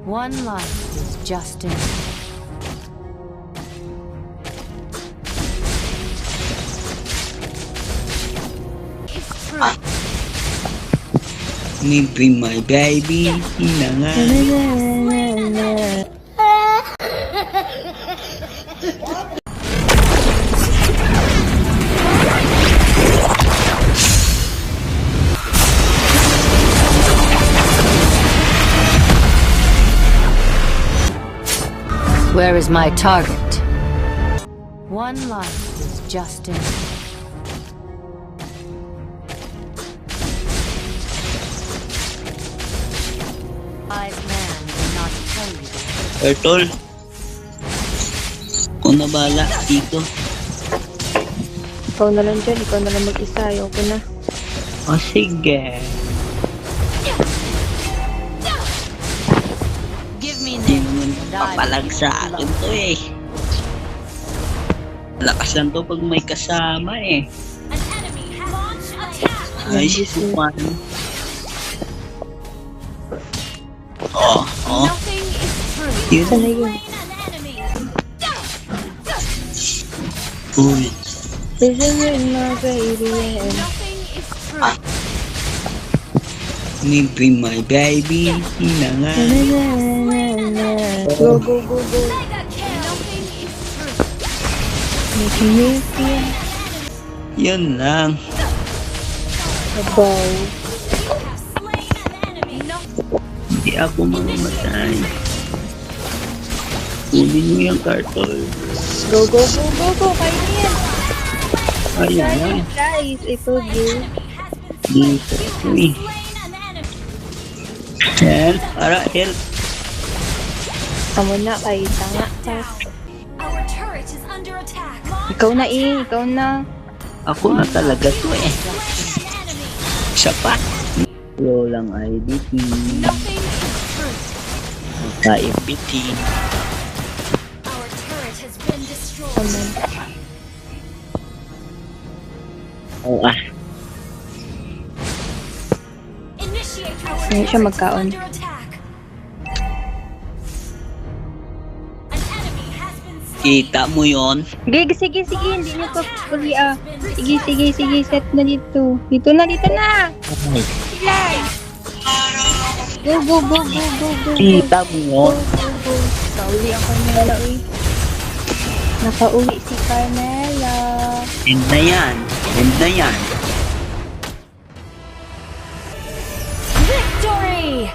One life is just enough. It's true. Me bring my baby, hinanga. Where is my target? One life is just enough. Wise man will not tell you. Turtle. Kung nabala dito. Ikaw na lang dyan, ikaw na lang mag-isa, ayoko na. O sige. Give me Hindi this. naman papalag sa akin to eh. Lakas lang to pag may kasama eh. An enemy has launched attack. Ay, suman. Oh, oh. Nothing is true. Yun. Sana yun. Slain an enemy. Uy. Listen in my baby. Nothing is true. Me bring my baby, hinanga. Go, go, go, go. Mega kill. Nothing is true. Making me feel Yun lang. about. You have slain an enemy. Hindi ako mamamatay. Kunin mo yung turtle. Go, go, go, go, go. Kaya na yan. Ayun na. Guys, I told you. Dito. Uy. Slain an enemy. Help. Para help. Kamu na, kay tanga. Our turret is under attack. Ikaw na ikaw na. Ako na talaga to eh. Slain an enemy. Siya pa. Low lang IDP. Nothing is true. Ka-IPT. Our turret has been destroyed. Amen. Oh ah. Initiate our Hindi siya turret magkaon. is under attack. An enemy has been slain. Kita mo yon? Sige, sige, sige. Hindi niyo pa puli Sige, sige, sige. Set na dito. Dito na, dito na. Silay. Go, go, go, go, go, go. Kita mo yon? Nakauwi ang Carmela, eh. Nakauwi si Carmela. End na yan. End na yan. Victory!